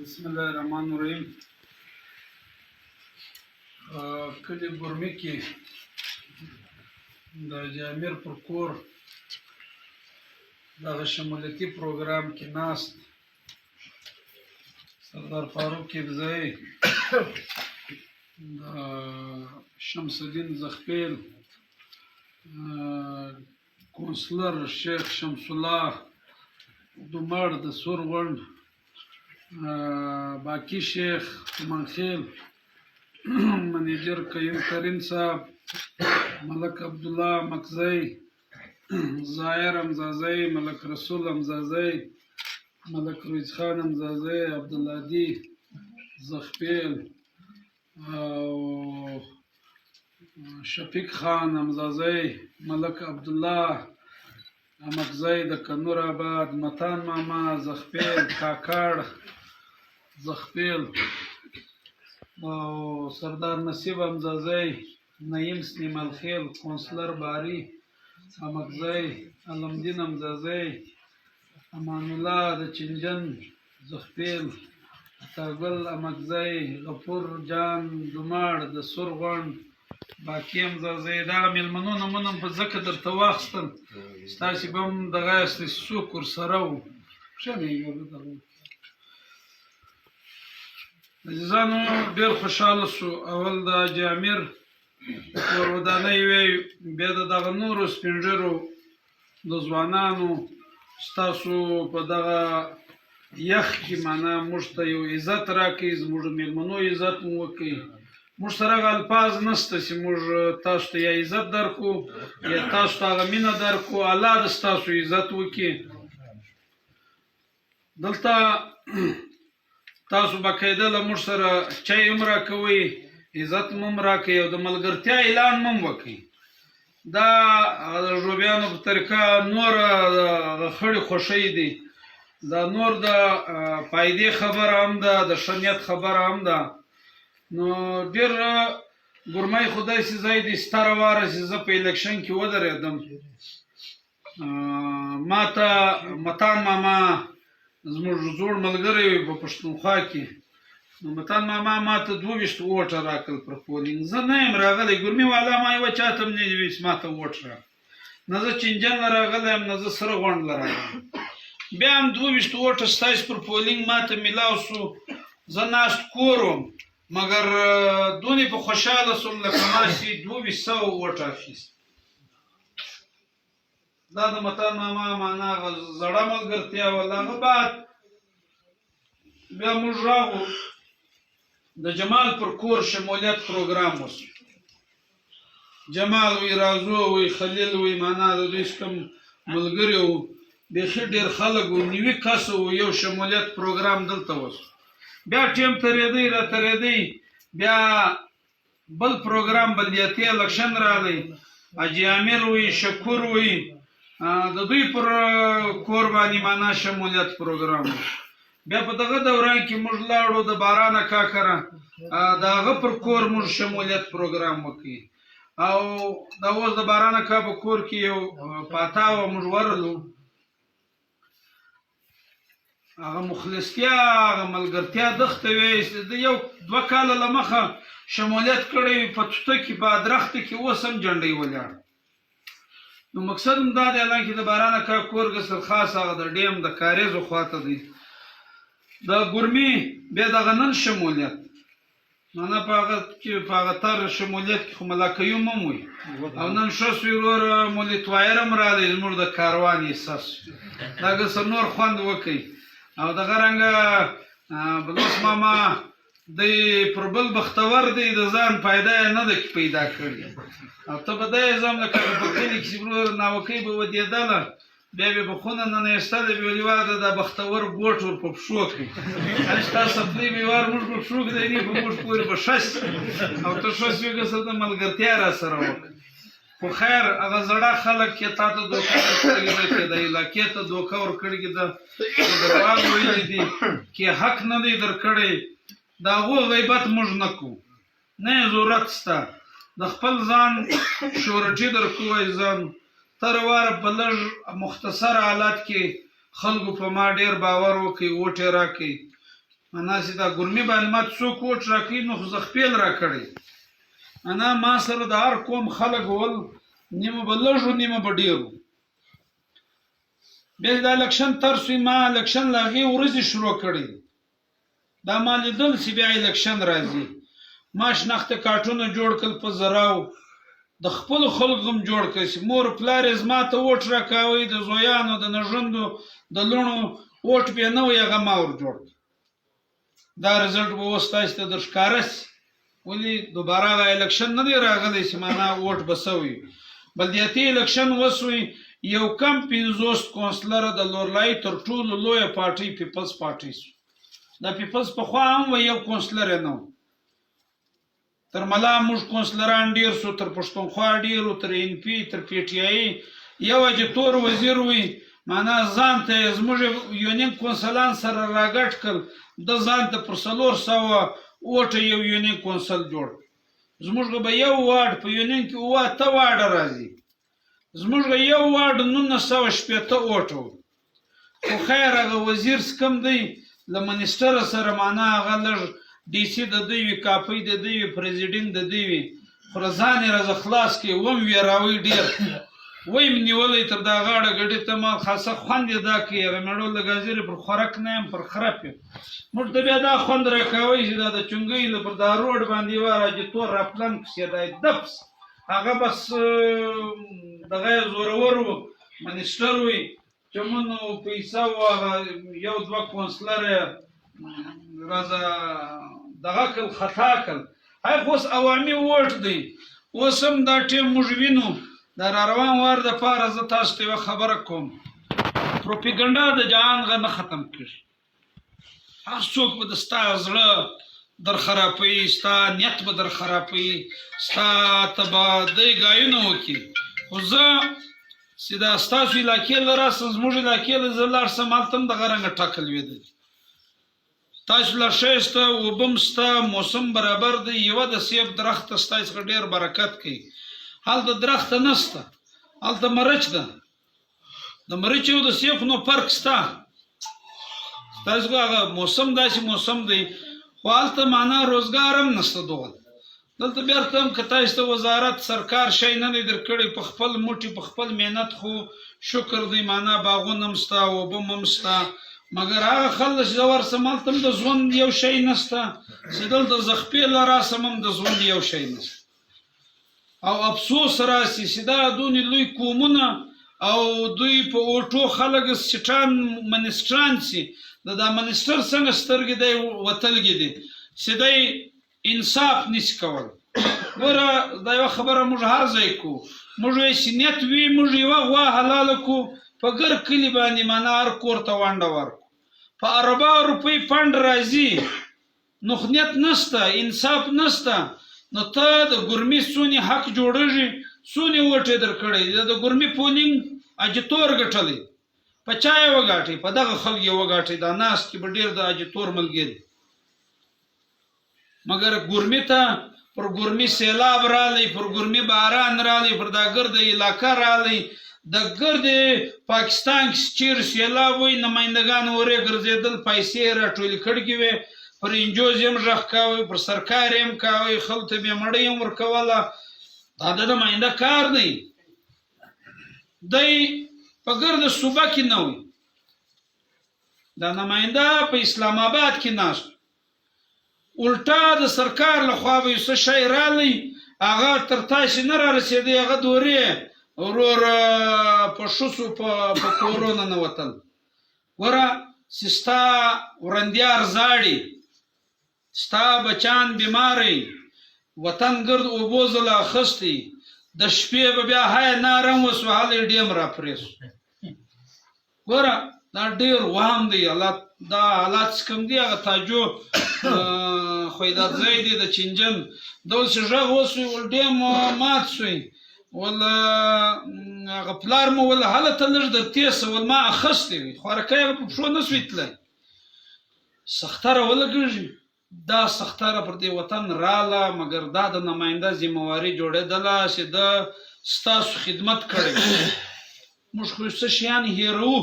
بسم الله الرحمن الرحیم. کلی ګرمي کې د جامر پر کور دغه شمولیتي پروګرام کې ناست سردار فاروق ابزایی د شمس الدین زخپیل کونسلر شیخ شمس الله دومار د سورغونډ باقی شیخ منخیل منیجر قیوم کریم صاحب ملک عبدالله مکزی ظاهر امزازی ملک رسول امزازی ملک رویز خان امزازی عبدالهادی زخپیل شفیق خان امزازی ملک عبدالله مکزی د کنور آباد متان ماما زخپیل کاکاړ زخپیل او سردار نصیب امزازی نعیم سلیم الخیل کونسلر باری امکزی علمدین امزازی امان الله د چنجن زخپیل تاگل امکزی غفور جان دومار د سورغونډ باقی امزازی دغه میلمنو نومونه په ځکه درته واخیستل ستاسې به هم دغه یاستئ څوک ورسره وو عزیزانو ډېر خوشحاله شو اول د جامر ور ودانۍ وی بیا د دغه نورو سپین ږیرو د ځوانانو ستاسو په دغه یخ کې معنا موږ ته یو عزت راکوي زموږ د میلمنو عزت مو وکړي موږ سره هغه الفاظ نشته چې موږ تاسو ته یا عزت درکو یا تاسو ته هغه مینه درکو الله د ستاسو عزت وکړي دلته تاسو باقاعده له موږ سره چای هم راکوئ عزت مو هم راکوئ او د ملګرتیا اعلان مو هم وکړئ دا د ژوبیانو په طریقه نور خړې خوښۍ دي دا نور د فایدې خبره هم ده د ښه نیت خبره هم ده نو ډېر ګرمۍ خو داسې ځای دی ستره واره چې زه په الیکشن کې ودرېدم ما ته متان ماما زموږ زوړ ملګری په پښتونخوا کې نو متان ماما ما ته 22 ووټه راکړل پر پولینګ زه نه یم راغلی ګرمي والا ما یوه چاته هم نه دي ویس ما ته ووټ را نه زه چنجن له راغلی یم نه زه سره غونډ له راغلی بیا هم 22 ووټه ستاسې پر پولینګ ما ته میلاو سو زه ناست کور وم مګر دونې په خوشحاله سوم لکه ما چې 2200 ووټه اخیست دا د متان ماما معنا هغه زړه ملګرتیا وه هغه بعد بیا موږ راغو د جمال پر کور شمولیت پروګرام وشو جمال وی رازو وی خلیل وی معنا د دوی کوم ملګري وو بیخي ډېر خلک وو 90 کسه وو یو شمولیت پروګرام دلته وشو بیا ټیم تېرېدی را تېرېدی بیا بل پروګرام بلدیاتي الکشن راغی حاجي عامر وی شکور وی د دوی پر کور باندې معنا شمولیت پروګرام بیا په دغه دوران کې موږ لاړو د بارانه کاکره د هغه پر کور موږ شمولیت پروګرام وکړي او دا اوس د بارانه کا په کور کې یو پاتاوه موږ ورلو هغه مخلصتیا هغه ملګرتیا دښته وی د یو 2 کاله له مخه شمولیت کړی په توته کې په درخته کې اوس هم جنډۍ ولاړ نو مقصد هم دا دی حالانکې د بارانه کا کور ګسل خاص هغه د ډیم د کاریزو خواته دی د ګرمي بیا دغه نن شمولیت معنا په هغه تر شمولیت کې خو ملاقیوم هم وي او نن ښه سوی وروره مولتوایر هم راغلی زموږ د کاروان احساس دا ګسل نور خوند وکړي او دغه رنګه بلوس ماما دی پر بل بختور دی د ځان پیدا یې نه ده پیدا کړې او ته به دا یې ځم لکه په کلي کې چې ورور ناوکۍ به ودېدله بیا به په خونه ننیسته د بېولي د دا بختور ګوټ ور په پښو کړي هلې ستا سپلۍ بېوار موږ په پښو کړی په موږ پورې به شس او ته شس وي که څه د ملګرتیا را سره وکړه خو خیر هغه زړه خلک کې تا ته دوکه ورکړې ده کې د علاقې ته دوکه ورکړې ده درواغ ویلي دي کې حق نه دی درکړی د هغو غیبت موږ نه کوو نه یې ضرورت شته د خپل ځان شورټي درکوی ځان تر واره په لږ مختصر حالت کې خلکو په ما ډېر باور وکړي ووټ یې راکړي انا چې دا ګرمي باندې ما څوک وټ راکړي نو خو زه خپل راکړی انا ما سره د هر قوم خلک ول نیمه به لږ نیمه به ډېر بیا دا الیکشن تر سوی ما الیکشن له هغې ورځې شروع کړی دا ما لیدل چې بیا الیکشن راځي ما شناخته کارټونه جوړ کړل په زراو د خپلو خلکو هم جوړ کړل چې مور پلار یې زما ته ووټ راکاوئ د زویانو د نژندو د لوڼو ووټ بیا نه وی هغه ما ور جوړ کړ دا رزلټ به اوس تاسو ته در ښکاره سي ولې دوباره هغه الیکشن نه دی راغلی چې معنا ووټ به سوی بلدیاتي الیکشن وسوی یو کم 50 کونسلره د لورلای تر ټولو لویه پارټۍ پیپلز پارټۍ سو دا پیپلز پخوا هم و یو کونسلر یې نه و تر ملا موږ کونسلران ډېر سو تر پښتونخوا ډېر و تر ان پي تر پی ټي آی یو اجتور وزیر وي معنا ځان ته زموږ یونین کونسلان سره راګډ کړل د ځان ته پر 400 ووټه یو یونین کونسل جوړ زموږ به یو وارډ په یونین کې 8 وارډ راځي زموږ یو وارډ 1960 ووټه خو خیر هغه وزیر کم دی له منیسټر سره معنا هغه لږ ډي سي د دوی وي کاپۍ د دوی وي پریزیډنټ د دوی وي خو ځان یې راځه خلاص کړي وم ویراوي ډېر ویم نیولی تر دا غاړه ګډې ته ما خاصه خوند یې دا کوي هغه مېړو د ګازرې پر خوراک نه یم پر خرپ یم موږ ته بیا دا خوند راکوئ چې دا د چونګۍ پر دا روډ باندې یوه راجتور راپلن پسې دا دبس هغه بس دغه یې زورور و منیسټر وي چمن و پیسه و هغه یو دوه کونسلر یې راځه دغه کړل خطا کړل هغه خو اوس عوامي ووټ دی اوس هم دا ټیم موږ وینو دا را روان وار د پاره زه تاسو ته یوه خبره کوم پروپیګنډا د جهان غ نه ختم کړي هر څوک به د ستا زړه در خرابوي ستا نیت به در خرابوي ستا ته به دی ګایونه وکړي خو زه چې دا ستاسو علاقې له راسه زموږ علاقې له زه لاړ سم هلته هم دغه رنګه ټاکل ویده تاسو لا ښه شته اوبه هم شته موسم برابر دی یوه د سیب درخته ستا څخه ډېر برکت کوي هلته درخته نشته هلته مرچ ده د مرچ او د سیب نو فرق شته تاسو هغه موسم داسې موسم دی خو هلته معنا روزګار هم نشته دوغه دلته بیرته هم که تاسو ته وزارت سرکار شی نه دی درکړی په خپل موټي په خپل محنت خو شکر دی معنا باغونه هم شته اوبه هم شته مګر هغه خلک چې زه ورسم هلته هم د ژوند یو شی نشته چې دلته زه خپې له راسم هم د ژوند یو شی نشته او افسوس راسي چې دا دونې لوی قومونه او دوی په اوټو خلک سټان منیسټران سي دا منیسټر څنګه سترګې دی وتلګې دي چې دی انصاف نشي کول ګوره دا یوه خبره موږ هر ځای کوو موږ وایي چې نیت وي موږ یوه غوا حلاله کړو په ګر کلي باندې معنا هر کور ته ونډه ورکړو په 40 روپۍ فنډ راځي نو نیت نشته انصاف نشته نو ته د ګرمي څونې حق جوړېږي څونې وټې درکړی د ګرمي پولینګ اجتور ګټلی په چا یې وګاټئ په دغه خلک یې وګاټئ دا ناست کې به ډېر د اجتور ملګري مګر ګرمي ته پر ګرمي سیلاب رالی پر ګرمي باران رالی پر دا ګرد علاقه رالی د ګرد پاکستان کې چیر سیلاب وي نمایندګان ورې ګرځېدل پیسې راټولې کړې وې پر انجوز هم غږ کاوه پر سرکار هم کاوه خلک ته به مړی هم ورکوله دا د نماینده کار دی دی په ګرد صوبه کې نه وي دا نماینده په اسلام آباد کې ناست الټا د سرکار لخوا به یو څه شی رالی هغه تر تاسې نه رارسېدی هغه دورې ورور په شوسو په کورونه ننوتل ګوره چې ستا ورندیار زاړي ستا بچان بیماری وطن ګرد اوبو ځله اخیستی د شپې به بیا های نارم وسوهلی ډیم راپرېسو ګوره دا ډېر وهم دی دا حالات چې کوم دي هغه تاجو خویدادزی دی د چینجن دا اوس غږ وسوی ول ډیم مات سوی ول هغه پلار مو ول هلته لږ د تېسه ول ما اخیستی وي خوارکی هغه په پښو نه سوی تللی سختره ولګېږي دا سختره پر دې وطن راله مګر دا د نماینده ذمهواري جوړېدله چې ده ستاسو خدمت کړی موږ خو څه شیان هېروو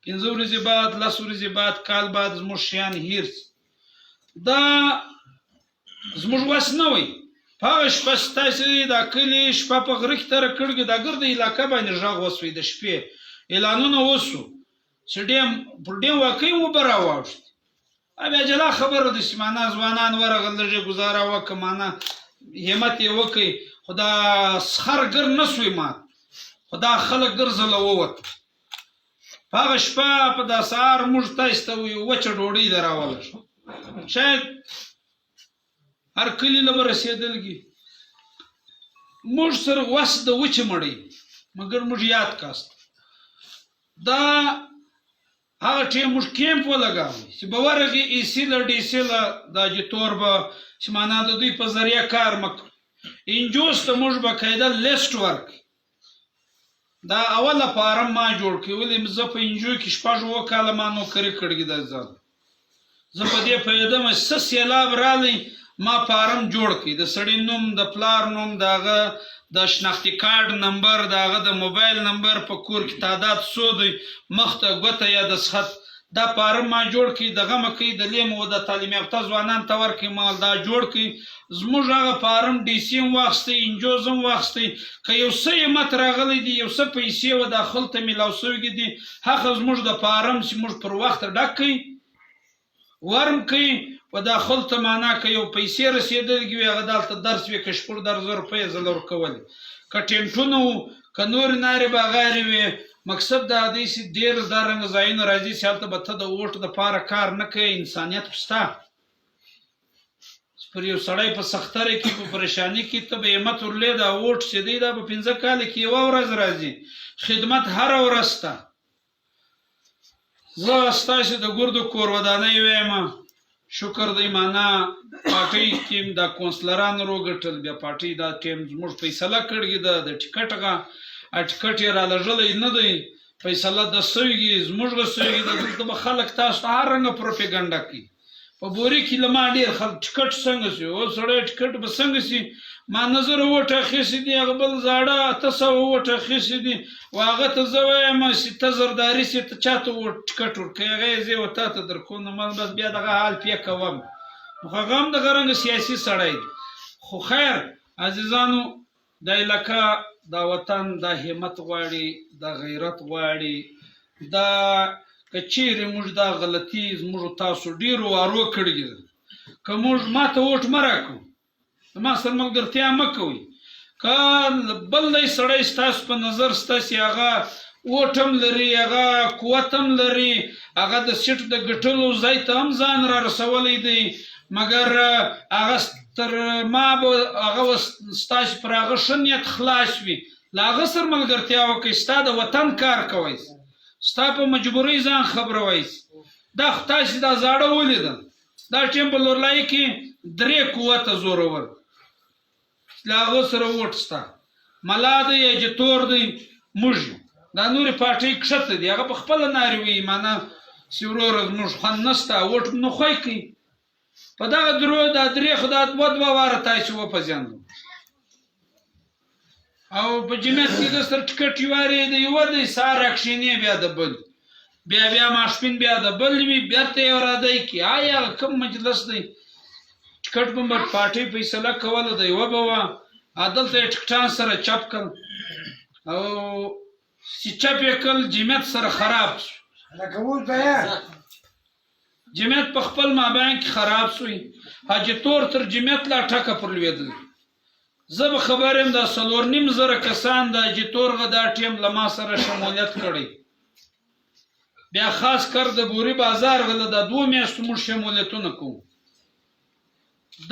15 ورځې بعد 10 ورځې بعد کال بعد زموږ شیان هېر دا زموږ وس نه وي. په هغه شپه ستاسې دا کلي شپه په غره کې تېره کړې دا ګرده علاقه باندې غږ وسوی د شپې اعلانونه وسو چې پر ډېم واقعي اوبه راواوښتې. بیا جلا خبره ده چې معنا ځوانان ورغل لږې ګزاره وکړه معنا همت یې وکړئ خو دا سخر ګر نه سوی مات خو دا خلک ګرځله ووت. په هغه شپه په دا سهار موږ تاسې ته وچه ډوډۍ ده راوله شوه. شاید هر کلي له به رسېدلګي موږ سره وس د وچې مړۍ مګر موږ یاد کاست. دا هغه ټیم موږ کیمپ ولګاوی چې به ورغې ایسیله ډیسیله دا جتور به چې معنا د دوی په ذریعه کار مکړو. انجوس ته موږ باقاعده لیسټ ورکړي. دا اوله فارم ما جوړ کړي ولې زه په انجو کې شپږ اووه کاله ما نوکري کړې دا ځل زه په دې پوهېدم چې څه سیلاب رالی ما فارم جوړ کړي د سړي نوم د پلار نوم د هغه د شناختي کارډ نمبر د هغه د موبایل نمبر په کور کې تعداد څو دی مخته ګوته یا د سخت دا فارم ما جوړ کړي دغه مه کوي د لیمو د تعلیم یافته ځوانان ته ورکړي مال دا جوړ کړي. زموږ هغه فارم ډي سي هم واخیستی انجوز هم واخیستی که یو څه همت راغلی دي یو څه پیسې و داخل ته میلاو شوي دي هغه زموږ د فارم چې موږ پر وخت ډک کړي ورم کوي و داخل ته معنا که یو پیسې رسېدلګي وي هغه دلته درس وي که شپږ درزه روپۍ زه له ورکولې که ټینټونه وو که نورې نارې باغارې وې مقصد دا دی چې ډېر دا رنګه ځایونه راځي چې هلته به ته د اوټ دپاره کار نه کوې انسانیت خو شته پر یو سړی په سختره کې په پریشاني کې ته به همت ورلې دا اوټ چې دی دا به 15 کاله کې یوه ورځ راځي خدمت هره ورځ شته. زه ستاسې د ګردو کور ودانۍ ویم شکر دی معنا پارټۍ ټیم دا کونسلران روګټل بیا پارټۍ دا ټیم زموږ فیصله کړې ده د ټکټ هغه ټکټ یې رالږلی نه دی فیصله د سویږي زموږ به سویږي دلته به خلک تاسو ته هر رنګه پروپیګنډه کوي. په بوري کې له ما ډېر خلک ټکټ څنګه شي او سړی ټکټ به څنګه شي ما نظر ووټ اخیستې دي هغه بل زاړه 800 ووټ اخیستې دي و هغه ته زه وایم چې ته زرداري سي ته چا ته ټکټ ورکوې هغه یې زه و تا ته درکوم نو من بس بیا دغه حال پې کوم نو هغه هم دغه رنګه سیاسي سړی دی. خو خیر عزیزانو دا علاقه دا وطن دا همت غواړي دا غیرت غواړي دا که چیرې موږ دا غلطي زموږ تاسو ډېرو وارو کړي ده که موږ ما ته ووټ مه راکړو ما سره ملګرتیا مه کوئ که بل دی سړی ستاسو په نظر ستاسې هغه ووټ هم لري هغه قوت هم لري هغه د سیټ د ګټلو ځای ته هم ځان را رسولی دی مګر هغه تر ما به هغه ستاسې پر هغه ښه نیت خلاص وي له هغه سره ملګرتیا وکړئ ستا د وطن کار کوئ ستا په مجبورۍ ځان خبروئ. دا خو تاسې دا زاړه ولیدل دا ټیم په لورلایي کې 3 قوته زورور له هغه سره ووټ شته ملا دی یا جتور دی موږ دا نورې پارټۍ کښته دي هغه په خپله نارې وي معنا چې وروره زموږ خوند نشته ووټ نه خوی کوي په دغه دا 3 خو دا 2 واره تاسې وپېژندو او په جمعیت کې د سر ټکټ یوارې د یوه دی سهار راکښېنې بیا د بل بیا ماسپښین بیا د بل وي بېرته یې ورادی کړي آیا کوم مجلس دی ټکټ به پارټۍ فیصله کوله د یوه به وه دلته یې ټکټان سره چپ کړل او چې چپ یې کړل جمعیت سره خراب شو جمعیت په خپل مابین کې خراب شوی حاجي تور تر جمعیت لا ټکه پر لوېدل زه به خبر یم دا 4,500 کسان د حاجي تورغه دا ټیم له ما سره شمولیت کړی بیا خاص کر د بوري بازار غله دا 2 میاشتو موږ شمولیتونه کوو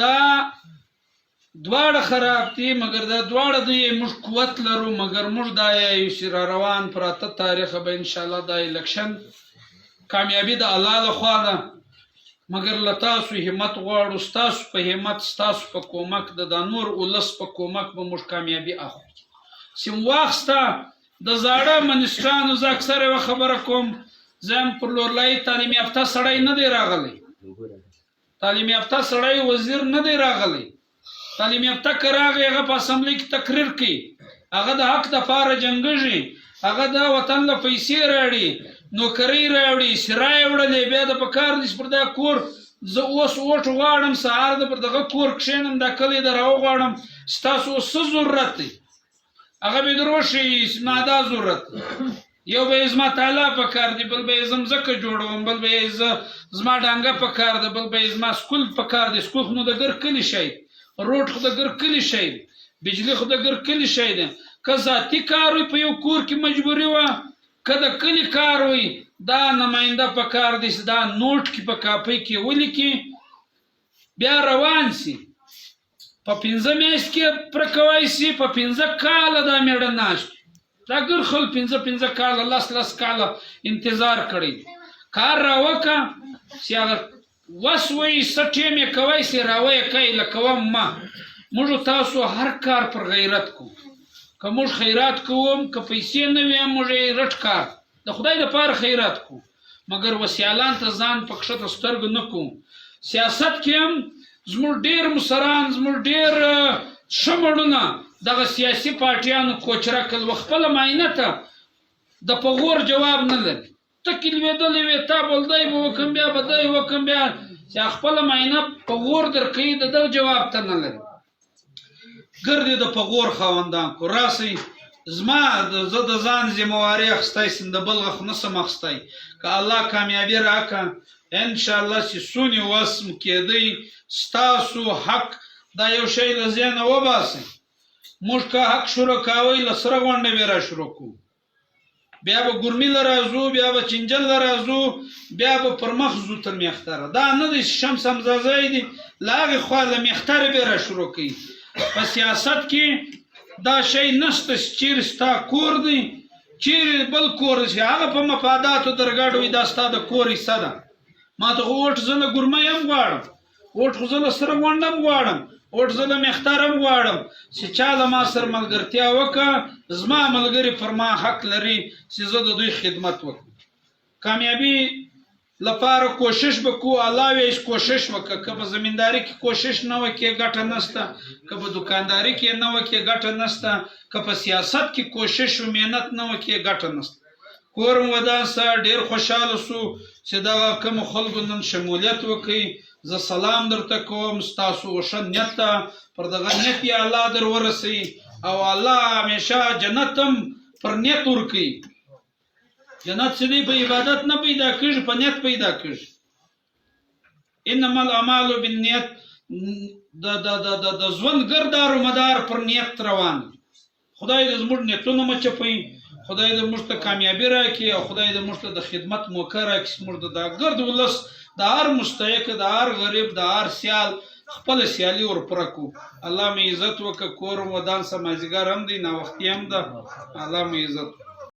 دا دواړه خراب دي مګر دا دواړه دی موږ قوت لرو مګر موږ دا یو چې را روان پراته تاریخ به انشاءالله دا الیکشن کامیابي د الله لخوا ده مګر له تاسو همت غواړو ستاسو په همت ستاسو په کومک د نور ولس په کومک به موږ کامیابي اخلو سیم واخسته د زاړه منسټرانو زه اکثر یوه خبره کوم زه هم پر لورلایي تعلیم یافته سړی نه دی راغلی تعلیم یافته سړی وزیر نه دی راغلی تعلیم یافته که راغی هغه په اسمبلۍ کې تقریر کوي هغه د حق دپاره جنګېږي هغه د وطن له پیسې راوړي نوکرۍ راوړي سرای وړلې بیا د پکار دي چې پر دا کور زه اوس اوټ غواړم سهار د پر دغه کور کښېنم دا کلی د راوغواړم ستاسو اوس څه ضرورت دی هغه به در وښیي زما دا ضرورت دی یو به یې زما تالا په کار دی بل به یې زه مځکه جوړوم بل به یې زما ډانګه په کار ده بل به یې زما سکول په کار دی سکول خو نو د ګر کلي شی روډ خو د ګر کلي شی دی بجلي خو د ګر کلي شی دی که ذاتي کار وي په یو کور کې مجبوري وه که د کلي کار وي دا نماینده په کار دی چې دا نوټ کې په کاپۍ کې ولیکي بیا روان سي په 5 میاشت کې پوره کوی سي په 5 کاله دا میړه ناست دا ګر خلک 5 کاله 10 کاله انتظار کړی کار راوکه چې هغه وس وایي څه ټیم یې کوی سي راویې کوي لکه وم ما موږ تاسو هر کار پر غیرت کوو که موږ خیرات کوم که پیسې نه وي موږ یې رټ کار د خدای دپاره خیرات کوو مګر وسیالان ته ځان په کښته سترګو نه کوو سیاست کې هم زموږ ډېر مشران زموږ ډېر ښه مړونه دغه سیاسي پارټیانو کوچره کړل و خپله معاینه ته د په غور جواب نه لري ته کې لوېدلی وې تا بل دی به وکړم بیا به دی وکړم بیا چې خپله معاینه په غور درکوي د ده جواب ته نه لري ګردې د په غور خاوندان کو راسئ زما زه د ځان ذمهواري اخیستی سم د بل غخ نه سم اخیستی که الله کامیابي راکړه انشاءالله چې څونې وس م کېدی ستاسو حق دا یو شی له ذهنه وباسئ موږ که حق شروع کوئ له سره غونډه به را شروع کوو بیا به ګرمي له راځو بیا به چنجل له راځو بیا به پر مخ ځو تر میختره دا نه دی شمس همزازی دی له هغې خوا له میخترې به را شروع کوي په سیاست کې دا شی نشته چې چیرې ستا کور دی چیرې بل کور دی چې هغه په مفاداتو درګډ وي دا ستا د کور حصه ده ما ته خو اوټ زه له ګرمۍ هم غواړم اوټ خو زه له سره غونډه هم غواړم اوټ زه له میختر هم غواړم چې چا له ما سره ملګرتیا وکړه زما ملګري پر ما حق لري چې زه د دوی خدمت وکړم کامیابي لپاره کوشش وکړو الله ویش کوشش وکړه که په زمینداري کې کوشش نه وکړې ګټه نشته که په دکانداري کې نه وکړې ګټه نشته که په سیاست کې کوشش و محنت نه وکړې ګټه نشته کور مو ودان سه ډېر خوشحاله سو چې دغه کومو خلکو نن شمولیت وکړي زه سلام درته کوم ستاسو ښه نیت ته پر دغه نیت یې الله در ورسوي او الله همیشه جنت هم پر نیت ورکوي جنت چې دی په عبادت نه پیدا کېږي په نیت پیدا کېږي انما الاعمال بالنیت د ژوند ګردار مدار پر نیت روان خدای دې زموږ نیتونه مچپوي خدای دې موږ ته کامیابي راکړي او خدای دې موږ ته د خدمت موقع راکړي چې موږ د ګرد ولس د هر مستحق د هر غریب د هر سیال خپله سیالي ورپوره کړو الله مې عزت وکړه کور ودان سه مازدیګر هم دی ناوختي هم ده الله مې عزت